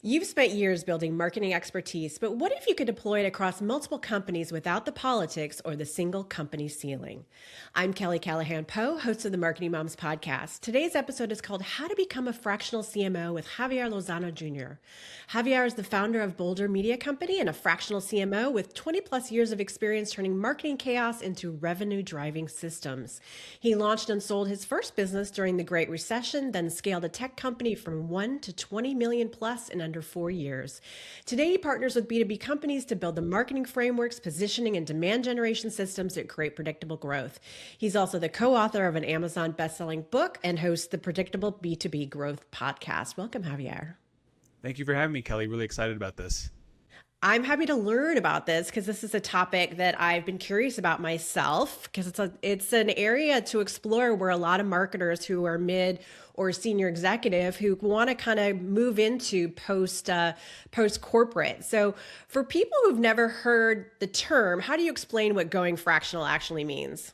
You've spent years building marketing expertise, but what if you could deploy it across multiple companies without the politics or the single company ceiling? I'm Kelly Callahan Poe, host of the Marketing Moms podcast. Today's episode is called How to Become a Fractional CMO with Javier Lozano Jr. Javier is the founder of Boulder Media Company and a fractional CMO with 20 plus years of experience turning marketing chaos into revenue driving systems. He launched and sold his first business during the Great Recession, then scaled a tech company from 1 to 20 million plus in under 4 years. Today, he partners with B2B companies to build the marketing frameworks, positioning, and demand generation systems that create predictable growth. He's also the co-author of an Amazon best-selling book and hosts the Predictable B2B Growth podcast. Welcome, Javier. Thank you for having me, Kelly. Really excited about this. I'm happy to learn about this because this is a topic that I've been curious about myself because it's an area to explore where a lot of marketers who are mid or senior executive who want to kind of move into post corporate. So for people who've never heard the term, how do you explain what going fractional actually means?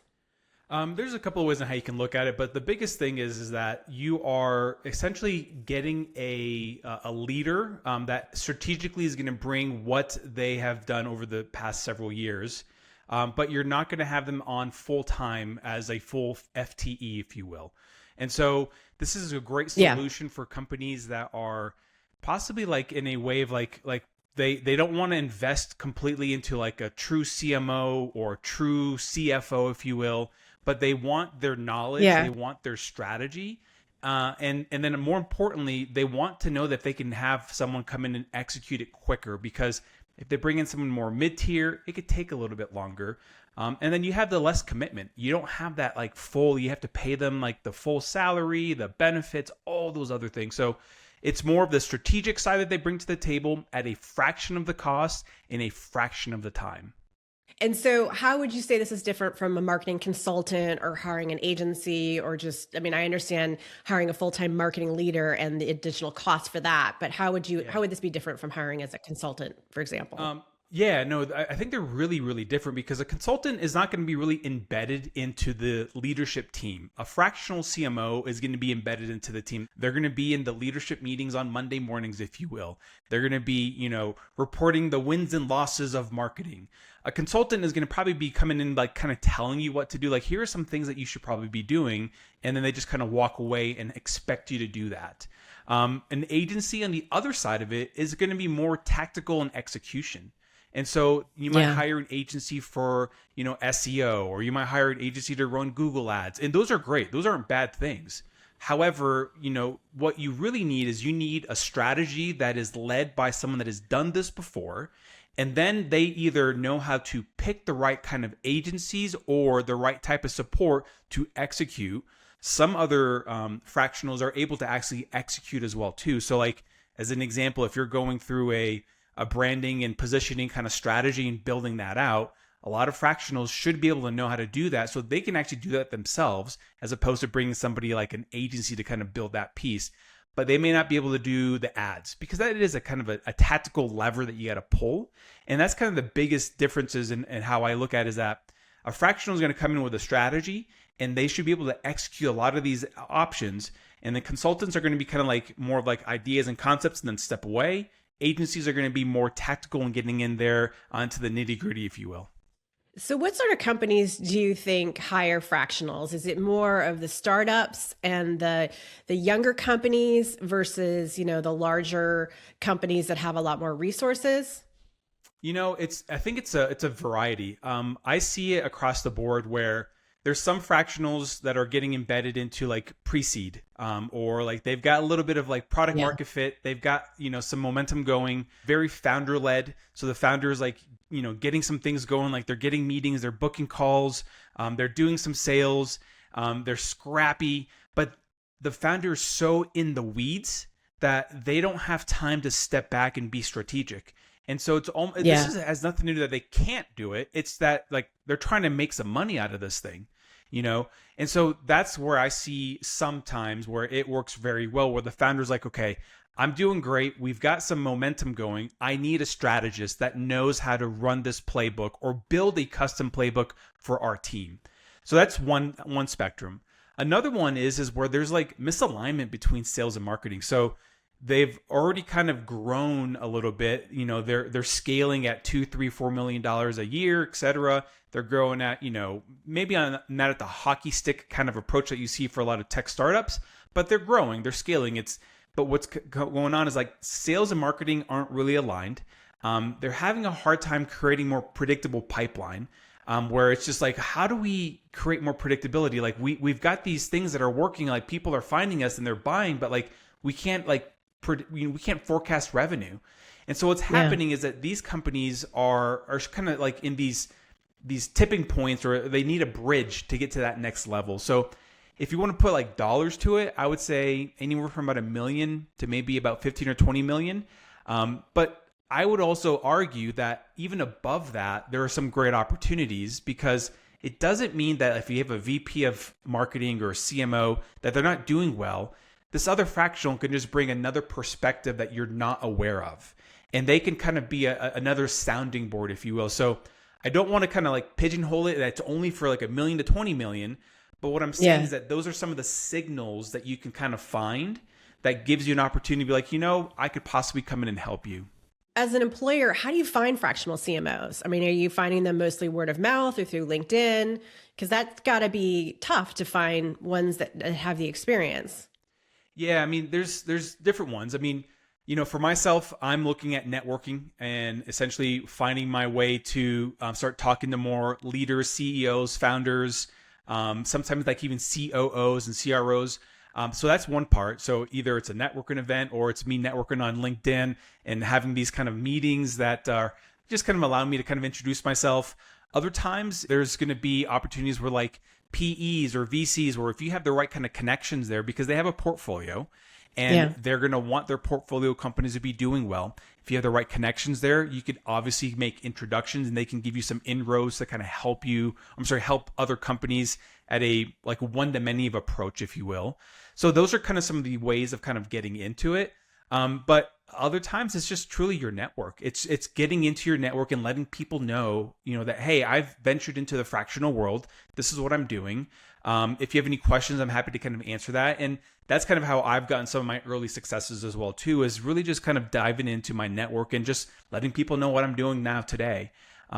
There's a couple of ways on how you can look at it, but the biggest thing is that you are essentially getting a leader that strategically is going to bring what they have done over the past several years, but you're not going to have them on full time as a full FTE, if you will. And so this is a great solution for companies that are possibly like in a way of like they don't want to invest completely into like a true CMO or true CFO, if you will. But they want their knowledge, they want their strategy, and then more importantly, they want to know that they can have someone come in and execute it quicker. Because if they bring in someone more mid-tier, it could take a little bit longer, and then you have the less commitment. You don't have that like full. You have to pay them like the full salary, the benefits, all those other things. So it's more of the strategic side that they bring to the table at a fraction of the cost in a fraction of the time. And so how would you say this is different from a marketing consultant or hiring an agency or just, I mean, I understand hiring a full-time marketing leader and the additional cost for that, but how would this be different from hiring as a consultant, for example? I think they're really, really different because a consultant is not going to be really embedded into the leadership team. A fractional CMO is going to be embedded into the team. They're going to be in the leadership meetings on Monday mornings, if you will. They're going to be, reporting the wins and losses of marketing. A consultant is going to probably be coming in, like kind of telling you what to do. Like, here are some things that you should probably be doing. And then they just kind of walk away and expect you to do that. An agency on the other side of it is going to be more tactical and execution. And so you might hire an agency for, SEO, or you might hire an agency to run Google ads. And those are great. Those aren't bad things. However, what you really need is you need a strategy that is led by someone that has done this before. And then they either know how to pick the right kind of agencies or the right type of support to execute. Some other fractionals are able to actually execute as well too. So like, as an example, if you're going through a branding and positioning kind of strategy and building that out, a lot of fractionals should be able to know how to do that so they can actually do that themselves, as opposed to bringing somebody like an agency to kind of build that piece. But they may not be able to do the ads because that is a kind of a tactical lever that you got to pull. And that's kind of the biggest differences in how I look at it, is that a fractional is going to come in with a strategy and they should be able to execute a lot of these options. And the consultants are going to be kind of like more of like ideas and concepts and then step away. Agencies are going to be more tactical and getting in there onto the nitty gritty, if you will. So what sort of companies do you think hire fractionals? Is it more of the startups and the younger companies versus, the larger companies that have a lot more resources? I think it's a variety. I see it across the board where there's some fractionals that are getting embedded into like pre-seed, or like they've got a little bit of like product market fit. They've got, some momentum going, very founder led. So the founder is like, getting some things going, like they're getting meetings, they're booking calls, they're doing some sales, they're scrappy, but the founder is so in the weeds that they don't have time to step back and be strategic. And so has nothing to do that they can't do it. It's that like they're trying to make some money out of this thing, And so that's where I see sometimes where it works very well, where the founder's like, okay, I'm doing great. We've got some momentum going. I need a strategist that knows how to run this playbook or build a custom playbook for our team. So that's one spectrum. Another one is where there's like misalignment between sales and marketing. So they've already kind of grown a little bit. They're scaling at $2, $3, $4 million a year, et cetera. They're growing at, maybe not at the hockey stick kind of approach that you see for a lot of tech startups, but they're growing, they're scaling. But what's going on is like sales and marketing aren't really aligned. They're having a hard time creating more predictable pipeline, where it's just like, how do we create more predictability? Like we've got these things that are working, like people are finding us and they're buying, but like we can't we can't forecast revenue. And so what's happening is that these companies are kind of like in these tipping points, or they need a bridge to get to that next level. So if you want to put like dollars to it, I would say anywhere from about $1 million to maybe about 15 or 20 million. But I would also argue that even above that, there are some great opportunities, because it doesn't mean that if you have a VP of marketing or a CMO that they're not doing well. This other fractional can just bring another perspective that you're not aware of. And they can kind of be another sounding board, if you will. So I don't want to kind of like pigeonhole it that's only for like $1 million to 20 million. But what I'm saying is that those are some of the signals that you can kind of find that gives you an opportunity to be like, I could possibly come in and help you. As an employer, how do you find fractional CMOs? I mean, are you finding them mostly word of mouth or through LinkedIn? Because that's got to be tough to find ones that have the experience. Yeah, I mean, there's different ones. I mean, for myself, I'm looking at networking and essentially finding my way to start talking to more leaders, CEOs, founders, sometimes like even COOs and CROs. So that's one part. So either it's a networking event or it's me networking on LinkedIn and having these kind of meetings that are just kind of allowing me to kind of introduce myself. Other times there's going to be opportunities where like PEs or VCs, or if you have the right kind of connections there, because they have a portfolio and they're going to want their portfolio companies to be doing well. If you have the right connections there, you could obviously make introductions and they can give you some inroads to kind of help other companies at a like one-to-many of approach, if you will. So those are kind of some of the ways of kind of getting into it. But other times it's just truly your network. It's getting into your network and letting people know, that, hey, I've ventured into the fractional world. This is what I'm doing. If you have any questions, I'm happy to kind of answer that. And that's kind of how I've gotten some of my early successes as well too, is really just kind of diving into my network and just letting people know what I'm doing now today.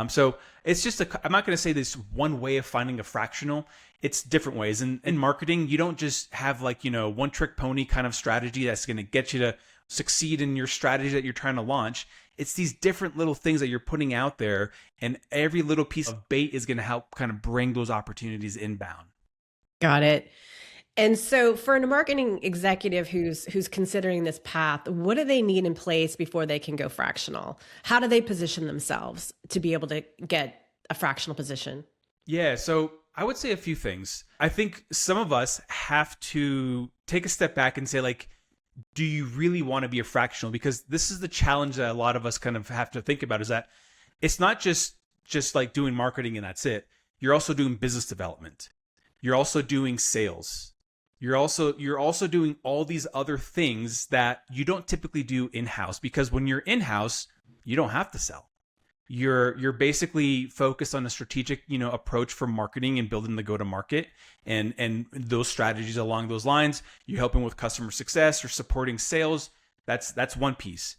So it's just I'm not going to say this one way of finding a fractional. It's different ways. And in marketing, you don't just have like, one trick pony kind of strategy that's going to get you to succeed in your strategy that you're trying to launch. It's these different little things that you're putting out there, and every little piece of bait is going to help kind of bring those opportunities inbound. Got it. And so for a marketing executive who's considering this path, what do they need in place before they can go fractional? How do they position themselves to be able to get a fractional position? Yeah, so I would say a few things. I think some of us have to take a step back and say, like, do you really want to be a fractional? Because this is the challenge that a lot of us kind of have to think about, is that it's not just like doing marketing and that's it. You're also doing business development. You're also doing sales. You're also doing all these other things that you don't typically do in-house, because when you're in-house, you don't have to sell. You're basically focused on a strategic, approach for marketing and building the go-to-market and those strategies along those lines. You're helping with customer success, you're supporting sales. That's one piece.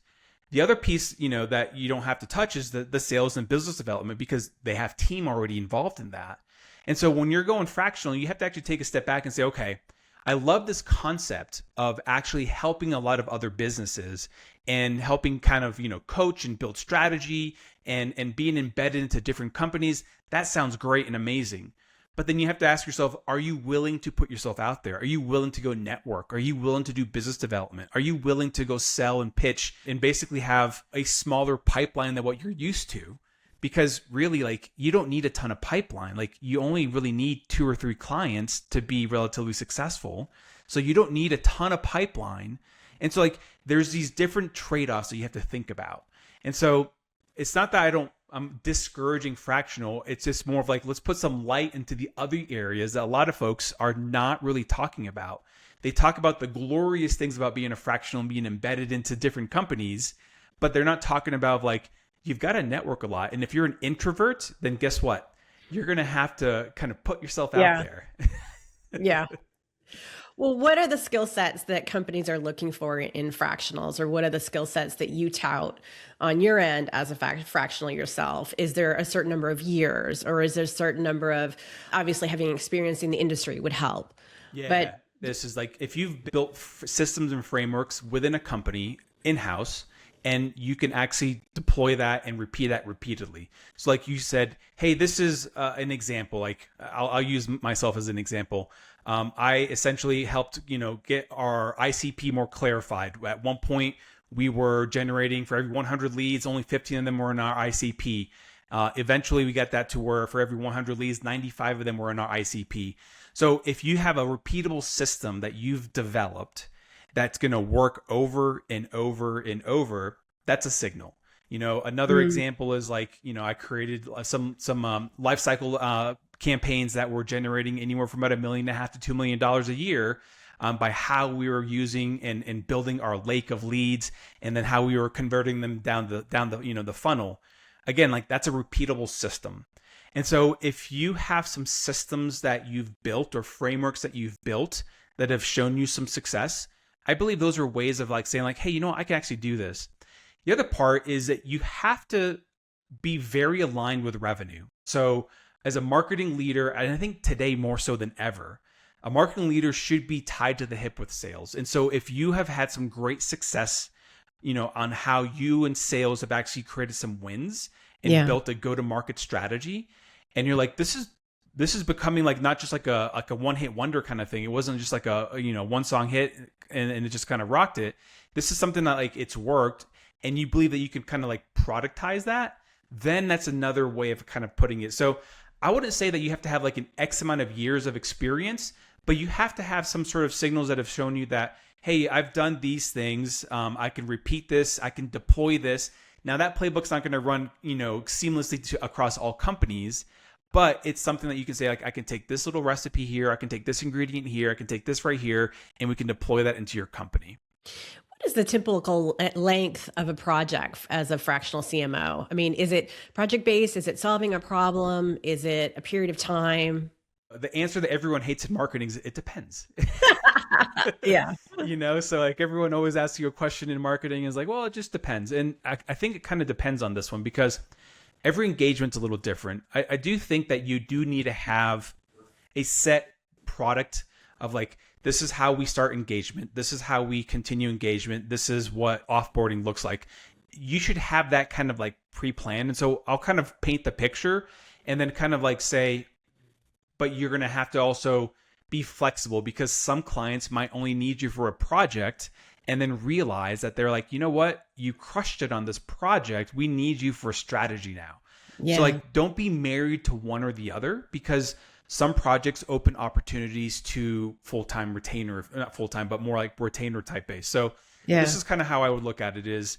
The other piece, that you don't have to touch is the sales and business development, because they have team already involved in that. And so when you're going fractional, you have to actually take a step back and say, okay, I love this concept of actually helping a lot of other businesses and helping kind of, coach and build strategy and being embedded into different companies. That sounds great and amazing. But then you have to ask yourself, are you willing to put yourself out there? Are you willing to go network? Are you willing to do business development? Are you willing to go sell and pitch and basically have a smaller pipeline than what you're used to? Because really, like, you don't need a ton of pipeline. Like, you only really need 2 or 3 clients to be relatively successful. So you don't need a ton of pipeline. And so, like, there's these different trade-offs that you have to think about. And so it's not that I'm discouraging fractional. It's just more of like, let's put some light into the other areas that a lot of folks are not really talking about. They talk about the glorious things about being a fractional and being embedded into different companies, but they're not talking about, like, you've got to network a lot. And if you're an introvert, then guess what? You're going to have to kind of put yourself out there. Yeah. Well, what are the skill sets that companies are looking for in fractionals, or what are the skill sets that you tout on your end as a fractional yourself? Is there a certain number of years, or is there a certain number of, obviously having experience in the industry would help? Yeah. But This is like if you've built systems and frameworks within a company in-house, and you can actually deploy that and repeat that repeatedly. So like you said, hey, this is an example. Like I'll use myself as an example. I essentially helped, get our ICP more clarified. At one point, we were generating for every 100 leads, only 15 of them were in our ICP. Eventually, we got that to where for every 100 leads, 95 of them were in our ICP. So if you have a repeatable system that you've developed that's going to work over and over and over, that's a signal. Another example is like, I created some life cycle campaigns that were generating anywhere from about $1.5 million to $2 million a year by how we were using and building our lake of leads, and then how we were converting them down the funnel. Again, like that's a repeatable system. And so if you have some systems that you've built or frameworks that you've built that have shown you some success, I believe those are ways of like saying like, hey, I can actually do this. The other part is that you have to be very aligned with revenue. So as a marketing leader, and I think today more so than ever, a marketing leader should be tied to the hip with sales. And so if you have had some great success, on how you and sales have actually created some wins and built a go-to-market strategy, and you're like, this is becoming like not just like a one-hit wonder kind of thing. It wasn't just like a one song hit and it just kind of rocked it. This is something that like it's worked, and you believe that you can kind of like productize that. Then that's another way of kind of putting it. So I wouldn't say that you have to have like an X amount of years of experience, but you have to have some sort of signals that have shown you that, hey, I've done these things. I can repeat this. I can deploy this. Now that playbook's not going to run, seamlessly across all companies, but it's something that you can say, like, I can take this little recipe here. I can take this ingredient here. I can take this right here, and we can deploy that into your company. what is the typical length of a project as a fractional CMO? I mean, is it project-based? Is it solving a problem? Is it a period of time? The answer that everyone hates in marketing is it depends. Yeah. So like everyone always asks you a question in marketing is like, well, it just depends. And I think it kind of depends on this one because every engagement's a little different. I do think that you do need to have a set product of like, this is how we start engagement. This is how we continue engagement. This is what offboarding looks like. You should have that kind of like pre-planned. And so I'll kind of paint the picture and then kind of like say, but you're going to have to also be flexible because some clients might only need you for a project and then realize that they're like, you know what? You crushed it on this project. We need you for strategy now. Yeah. So like, don't be married to one or the other because some projects open opportunities to full-time retainer, not full-time, but more like retainer type base. So this is kind of how I would look at it is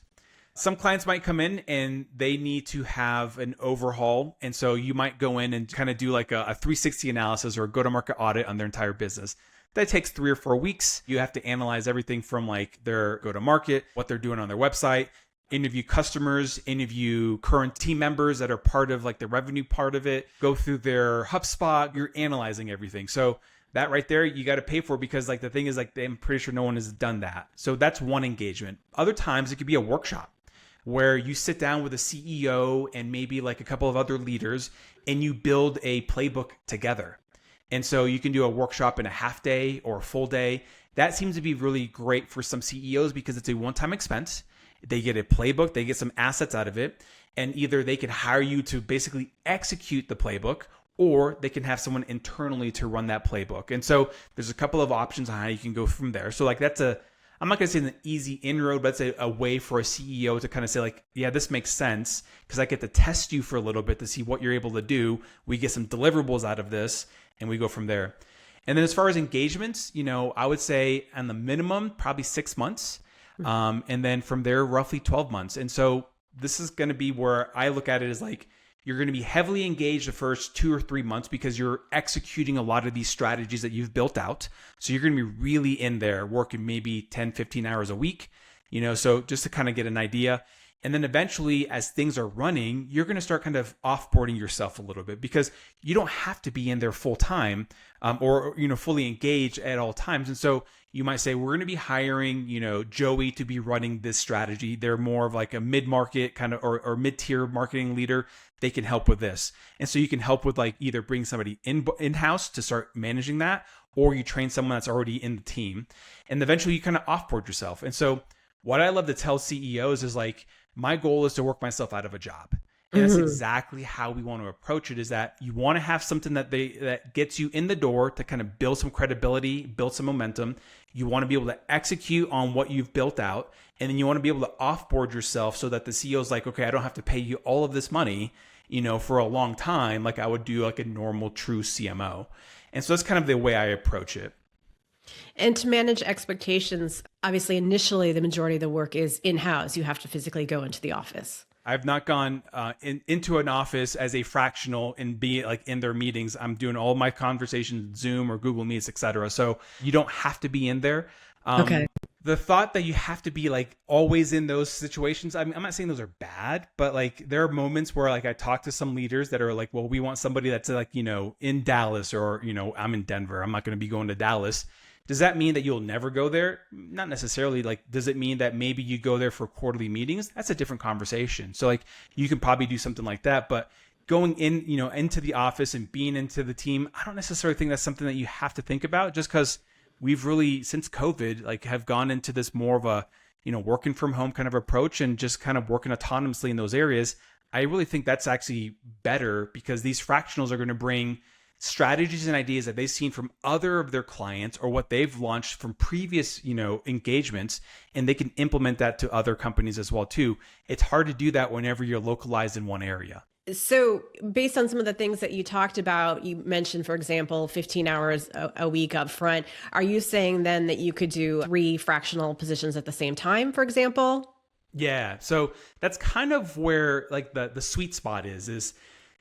some clients might come in and they need to have an overhaul. And so you might go in and kind of do like a 360 analysis or a go-to-market audit on their entire business. That takes 3 or 4 weeks. You have to analyze everything from like their go-to-market, what they're doing on their website, interview customers, interview current team members that are part of like the revenue part of it, go through their HubSpot. You're analyzing everything. So that right there, you got to pay for because like the thing is like, I'm pretty sure no one has done that. So that's one engagement. Other times it could be a workshop where you sit down with a CEO and maybe like a couple of other leaders and you build a playbook together. And so you can do a workshop in a half day or a full day. That seems to be really great for some CEOs because it's a one-time expense. They get a playbook, they get some assets out of it, and either they can hire you to basically execute the playbook or they can have someone internally to run that playbook. And so there's a couple of options on how you can go from there. So like I'm not going to say an easy inroad, but it's a way for a CEO to kind of say like, yeah, this makes sense because I get to test you for a little bit to see what you're able to do. We get some deliverables out of this and we go from there. And then as far as engagements, I would say on the minimum, probably 6 months. And then from there, roughly 12 months. And so this is going to be where I look at it as like, you're going to be heavily engaged the first 2 or 3 months because you're executing a lot of these strategies that you've built out. So you're going to be really in there working maybe 10, 15 hours a week, so just to kind of get an idea. And then eventually, as things are running, you're going to start kind of offboarding yourself a little bit, because you don't have to be in there full time, or fully engaged at all times. And so you might say, we're going to be hiring Joey to be running this strategy. They're more of like a mid-market kind of or mid-tier marketing leader. They can help with this. And so you can help with like either bring somebody in-house to start managing that, or you train someone that's already in the team, and eventually you kind of offboard yourself. And so what I love to tell CEOs is like, my goal is to work myself out of a job. And that's exactly how we want to approach it, is that you want to have something that gets you in the door to kind of build some credibility, build some momentum. You want to be able to execute on what you've built out. And then you want to be able to offboard yourself so that the CEO is like, okay, I don't have to pay you all of this money, for a long time, like I would do like a normal true CMO. And so that's kind of the way I approach it. And to manage expectations, obviously, initially, the majority of the work is in-house. You have to physically go into the office. I've not gone into an office as a fractional and be like in their meetings. I'm doing all my conversations, Zoom or Google Meets, etc. So you don't have to be in there. Okay. The thought that you have to be like always in those situations, I'm not saying those are bad, but like there are moments where like I talk to some leaders that are like, well, we want somebody that's like, in Dallas, or, I'm in Denver. I'm not going to be going to Dallas. Does that mean that you'll never go there? Not necessarily. Like, does it mean that maybe you go there for quarterly meetings? That's a different conversation. So like you can probably do something like that, but going in, into the office and being into the team, I don't necessarily think that's something that you have to think about, just because we've really, since COVID, like have gone into this more of a, working from home kind of approach and just kind of working autonomously in those areas. I really think that's actually better, because these fractionals are going to bring strategies and ideas that they've seen from other of their clients, or what they've launched from previous, engagements, and they can implement that to other companies as well too. It's hard to do that whenever you're localized in one area. So based on some of the things that you talked about, you mentioned, for example, 15 hours a week up front. Are you saying then that you could do 3 fractional positions at the same time, for example? Yeah. So that's kind of where like the sweet spot is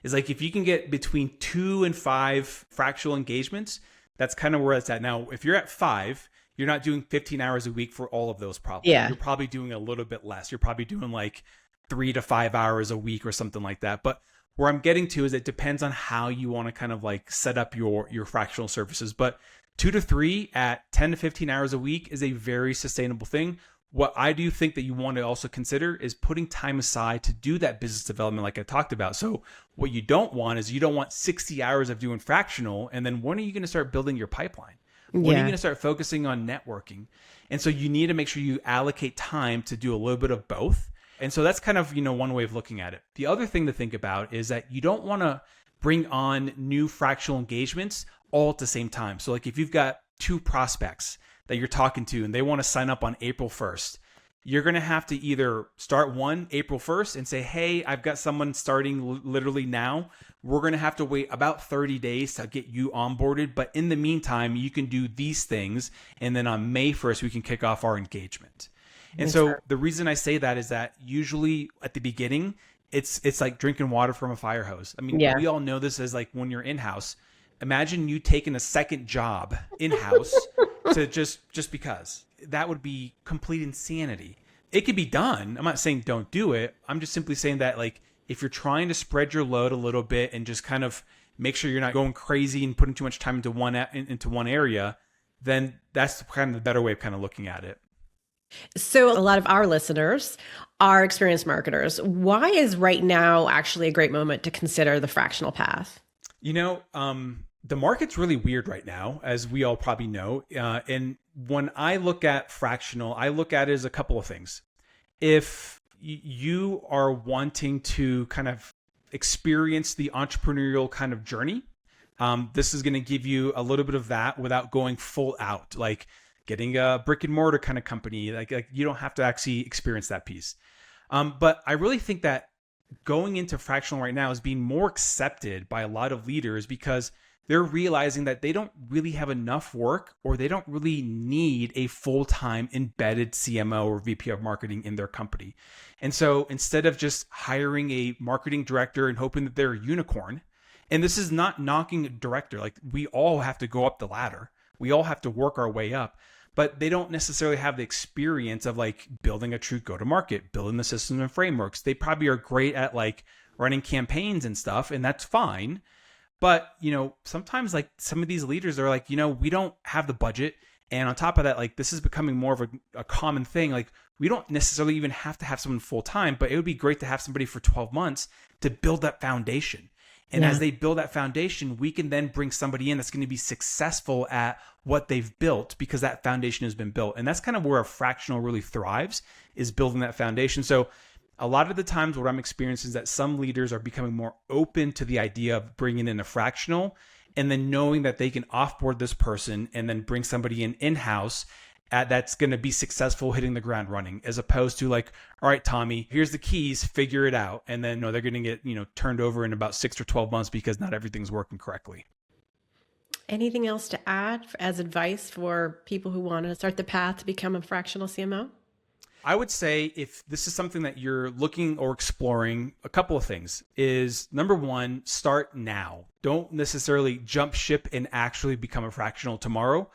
like, if you can get between 2 and 5 fractional engagements, that's kind of where it's at. Now, if you're at 5, you're not doing 15 hours a week for all of those probably. Yeah. You're probably doing a little bit less. You're probably doing like 3 to 5 hours a week or something like that. But where I'm getting to is it depends on how you want to kind of like set up your fractional services. But 2 to 3 at 10 to 15 hours a week is a very sustainable thing. What I do think that you want to also consider is putting time aside to do that business development like I talked about. So what you don't want is, you don't want 60 hours of doing fractional, and then when are you going to start building your pipeline? When are you going to start focusing on networking? And so you need to make sure you allocate time to do a little bit of both. And so that's kind of, one way of looking at it. The other thing to think about is that you don't want to bring on new fractional engagements all at the same time. So like if you've got 2 prospects that you're talking to and they want to sign up on April 1st, you're going to have to either start one April 1st and say, hey, I've got someone starting literally now. We're going to have to wait about 30 days to get you onboarded. But in the meantime, you can do these things. And then on May 1st, we can kick off our engagement. And so the reason I say that is that usually at the beginning, it's like drinking water from a fire hose. I mean, we all know this as like when you're in-house. Imagine you taking a second job in-house to just because. That would be complete insanity. It could be done. I'm not saying don't do it. I'm just simply saying that like if you're trying to spread your load a little bit and just kind of make sure you're not going crazy and putting too much time into one area, then that's kind of the better way of kind of looking at it. So a lot of our listeners are experienced marketers. Why is right now actually a great moment to consider the fractional path? The market's really weird right now, as we all probably know. And when I look at fractional, I look at it as a couple of things. If you are wanting to kind of experience the entrepreneurial kind of journey, this is going to give you a little bit of that without going full out, like getting a brick and mortar kind of company. Like you don't have to actually experience that piece. But I really think that going into fractional right now is being more accepted by a lot of leaders because they're realizing that they don't really have enough work, or they don't really need a full-time embedded CMO or VP of marketing in their company. And so instead of just hiring a marketing director and hoping that they're a unicorn, and this is not knocking a director, like we all have to go up the ladder. We all have to work our way up. but they don't necessarily have the experience of like building a true go-to-market, building the systems and frameworks. They probably are great at like running campaigns and stuff, and that's fine. But, sometimes like some of these leaders are like, we don't have the budget. And on top of that, like this is becoming more of a common thing. Like we don't necessarily even have to have someone full time, but it would be great to have somebody for 12 months to build that foundation. And as they build that foundation, we can then bring somebody in that's going to be successful at what they've built because that foundation has been built. And that's kind of where a fractional really thrives, is building that foundation. So a lot of the times what I'm experiencing is that some leaders are becoming more open to the idea of bringing in a fractional and then knowing that they can offboard this person and then bring somebody in-house that's going to be successful hitting the ground running, as opposed to like, all right, Tommy, here's the keys, figure it out. And then they're going to get, turned over in about 6 or 12 months because not everything's working correctly. Anything else to add as advice for people who want to start the path to become a fractional CMO? I would say if this is something that you're looking or exploring, a couple of things is, number one, start now. Don't necessarily jump ship and actually become a fractional tomorrow,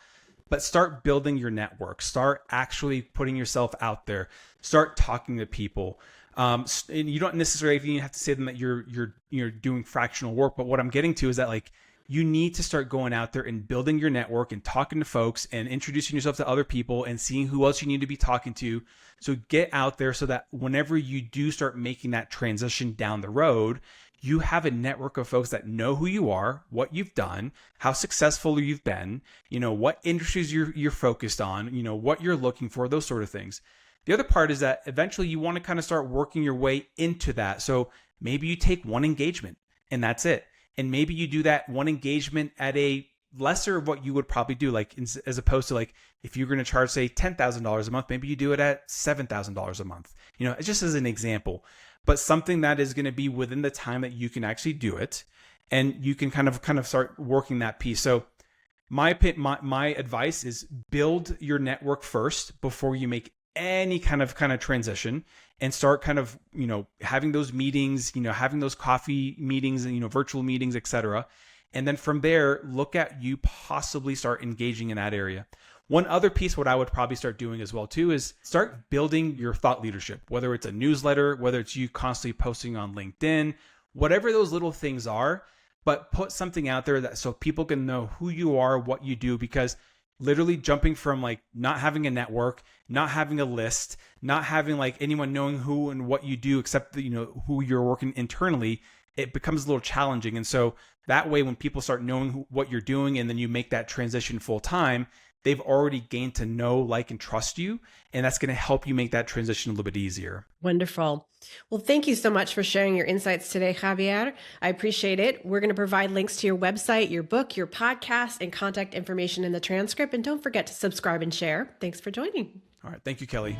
but start building your network. Start actually putting yourself out there. Start talking to people. And you don't necessarily even have to say to them that you're doing fractional work. But what I'm getting to is that like you need to start going out there and building your network and talking to folks and introducing yourself to other people and seeing who else you need to be talking to. So get out there so that whenever you do start making that transition down the road, you have a network of folks that know who you are, what you've done, how successful you've been, what industries you're focused on, what you're looking for, those sort of things. The other part is that eventually you want to kind of start working your way into that. So maybe you take one engagement and that's it. And maybe you do that one engagement at a lesser of what you would probably do, like as opposed to like if you're going to charge, say, $10,000 a month, maybe you do it at $7,000 a month. Just as an example, but something that is going to be within the time that you can actually do it, and you can kind of start working that piece. So my advice is build your network first before you make any kind of transition, and start having those meetings, having those coffee meetings and virtual meetings, etc. And then from there, look at you possibly start engaging in that area. One other piece, what I would probably start doing as well too, is start building your thought leadership, whether it's a newsletter, whether it's you constantly posting on LinkedIn, whatever those little things are, but put something out there that so people can know who you are, what you do, because literally jumping from like not having a network, not having a list, not having like anyone knowing who and what you do except who you're working internally, it becomes a little challenging. And so that way, when people start knowing what you're doing and then you make that transition full time, they've already gained to know, like, and trust you. And that's going to help you make that transition a little bit easier. Wonderful. Well, thank you so much for sharing your insights today, Javier. I appreciate it. We're going to provide links to your website, your book, your podcast, and contact information in the transcript. And don't forget to subscribe and share. Thanks for joining. All right. Thank you, Kelly.